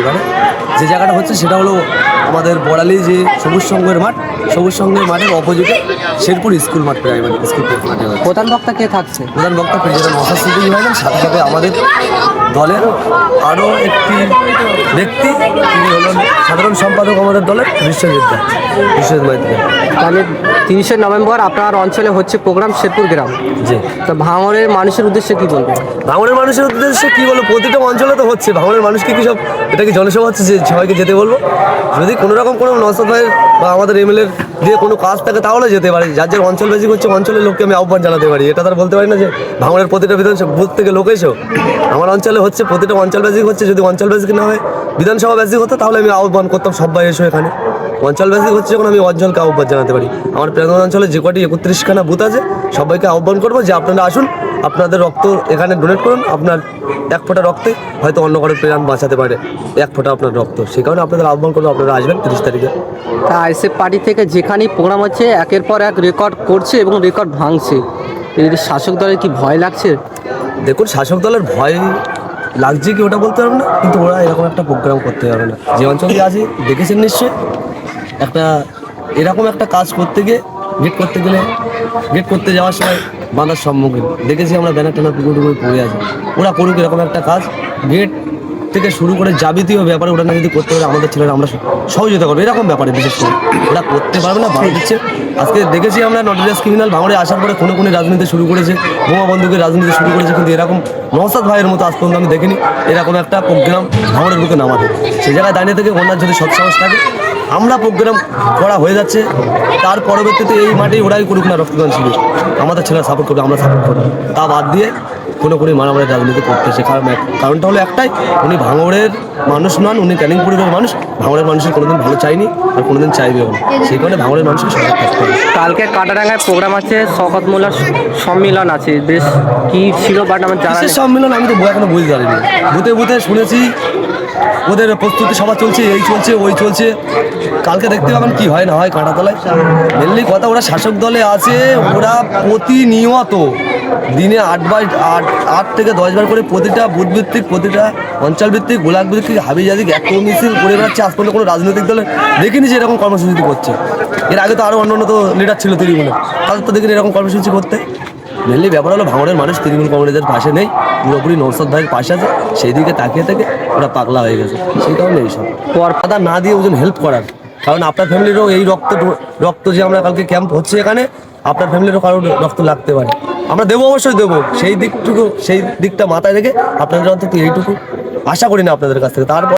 এবারে যে জায়গাটা হচ্ছে সেটা হলো আমাদের বড়ালি যে সবুজ সংঘের মাঠ, সবুজ সংঘের মাঠের অপোজিটে শেরপুর স্কুল মাঠ, প্রাইমারি স্কুল মাঠে হচ্ছে। প্রধান বক্তা কে থাকছে? প্রধান বক্তা প্রেসিডেন্ট নওশাদ সিদ্দিকী হবেন, সাথে সাথে আমাদের দলের আরও একটি ব্যক্তি, তিনি হলেন সাধারণ সম্পাদক আমাদের দলের বিশ্বজিৎ মাইতি। তাহলে 30শে নভেম্বর আপনার অঞ্চলে হচ্ছে প্রোগ্রাম শেরপুর গ্রাম। জি, তো ভাঙড়ের মানুষের উদ্দেশ্যে কি বলবেন? ভাঙড়ের মানুষের উদ্দেশ্যে কী বলবো, প্রতিটা অঞ্চলে তো হচ্ছে, ভাঙড়ের মানুষকে কি সব এটা কি জনসভা হচ্ছে যে সবাইকে যেতে বলবো? যদি কোনো রকম কোনো নওশাদ ভাইয়ের বা আমাদের এমএলএর দিয়ে কোনো কাজ থাকে তাহলে যেতে পারি। যার যার অঞ্চল বেশি হচ্ছে অঞ্চলের লোককে আমি আহ্বান জানাতে পারি, এটা তার বলতে পারি না যে ভাঙড়ের প্রতিটা বিধানসভা বুথ থেকে লোক এসেও আমার অঞ্চলে হচ্ছে, প্রতিটা অঞ্চল বেসিক হচ্ছে। যদি অঞ্চল বেসিক না হয় বিধানসভা বেসিক হতো তাহলে আমি আহ্বান করতাম সবাই এসো এখানে। অঞ্চল বেসিক হচ্ছে যখন আমি অঞ্চলকে আহ্বান জানাতে পারি। আমার প্রাঙ্গণ অঞ্চলে যে কটি 31খানা বুথ আছে সবাইকে আহ্বান করবো যে আপনারা আসুন, আপনাদের রক্ত এখানে ডোনেট করুন। আপনার এক ফোঁটা রক্তে হয়তো অন্য কারোর প্রাণ বাঁচাতে পারে, এক ফোঁটা আপনার রক্ত। সেই কারণে আপনাদের আহ্বান করবো, আপনারা আসবেন 30 তারিখে। তা আইএসএফ পার্টি থেকে যেখানেই প্রোগ্রাম হচ্ছে একের পর এক রেকর্ড করছে এবং রেকর্ড ভাঙছে, এর শাসক দলের কি ভয় লাগছে? দেখুন, শাসক দলের ভয় লাগছে কি ওটা বলতে পারবো না, কিন্তু ওরা এরকম একটা প্রোগ্রাম করতে পারবে না। যে অঞ্চলে আছে দেখেছেন নিশ্চয়ই, একটা এরকম একটা কাজ করতে গিয়ে গেট করতে যাওয়ার সময় বাঁধার সম্মুখীন দেখেছি আমরা, ব্যানার টানার পুকুর পড়ে আছে। ওরা করুক এরকম একটা কাজ, গেট থেকে শুরু করে যাবতীয় ব্যাপারে ওরা না যদি করতে পারে আমাদের ছেলেরা আমরা সহযোগিতা করবো, এরকম ব্যাপারে বিশেষ করে ওরা করতে পারবে না, বাড়ি দিচ্ছে। আজকে দেখেছি আমরা নটোরিয়াস ক্রিমিনাল ভাঙড়ে আসার পরে কোনো রাজনীতি শুরু করেছে, বোমা বন্দুকের রাজনীতি শুরু করেছে, কিন্তু এরকম নওশাদ ভাইয়ের মতো আজ পর্যন্ত আমি দেখিনি এরকম একটা প্রোগ্রাম ভাঙড়ের বুকে নামাতে। সেই জায়গায় দাঁড়িয়ে থেকে ওনার যদি সৎসাহস থাকে, আমরা প্রোগ্রাম করা হয়ে যাচ্ছে, তার পরবর্তীতে এই মাঠেই ওরাই করুক না রক্তদান শিবির, আমাদের ছেলেরা সাপোর্ট করবে, আমরা সাপোর্ট করবো। তা বাদ দিয়ে কোনো মারামারি রাজনীতি করতেছে। কারণটা হলো একটাই, উনি ভাঙড়ের মানুষ নন, উনি ক্যানিং পরিবারের মানুষ। ভাঙড়ের মানুষের কোনোদিন ভালো চাইনি আর কোনোদিন চাইবেও না, সেই কারণে ভাঙড়ের মানুষকে সজাগ থাকতে হবে। কালকে কাটারাঙ্গায় প্রোগ্রাম আছে, শওকত মোল্লার সম্মেলন আছে, বেশ কি ছিল বাট আমার জানা নেই। সম্মেলন আমি তো এখনো বুঝতে পারিনি। বুথে বুথে শুনেছি ওদের প্রস্তুতি সভা চলছে, এই চলছে ওই চলছে। কালকে দেখতে পাবেন কি হয় না হয় কাঁটাতলায়। মেনলি কথা, ওরা শাসক দলে আছে, ওরা প্রতিনিয়ত দিনে 8 থেকে 10 বার করে প্রতিটা বুথ ভিত্তিক, প্রতিটা অঞ্চল ভিত্তিক, গোলাক ভিত্তিক, হাবিজাদিক এত মিছিল করে বেড়াচ্ছে। আজ পর্যন্ত কোনো রাজনৈতিক দলে দেখিনি যে এরকম কর্মসূচি করছে। এর আগে তো আরও অন্য তো লিডার ছিল তৃণমূলে, তাদের তো দেখিনি এরকম কর্মসূচি করতে। মেনলি ব্যাপার হলো ভাঙড়ের মানুষ তৃণমূল কংগ্রেসের পাশে নেই, পুরোপুরি নওশাদ ভাইয়ের পাশে আছে। সেই দিকে তাকিয়ে থেকে ওরা পাগলা হয়ে গেছে। সেই কারণে এইসব কথা না দিয়ে ওজন হেল্প করার, কারণ আপনার ফ্যামিলিরও এই রক্ত যে আমরা কালকে ক্যাম্প হচ্ছে এখানে, আপনার ফ্যামিলিরও কারোর রক্ত লাগতে পারে, আমরা দেবো, অবশ্যই দেবো। সেই দিকটা মাথায় রেখে আপনাদের অন্তত এইটুকু আশা করি না আপনাদের কাছ থেকে। তারপর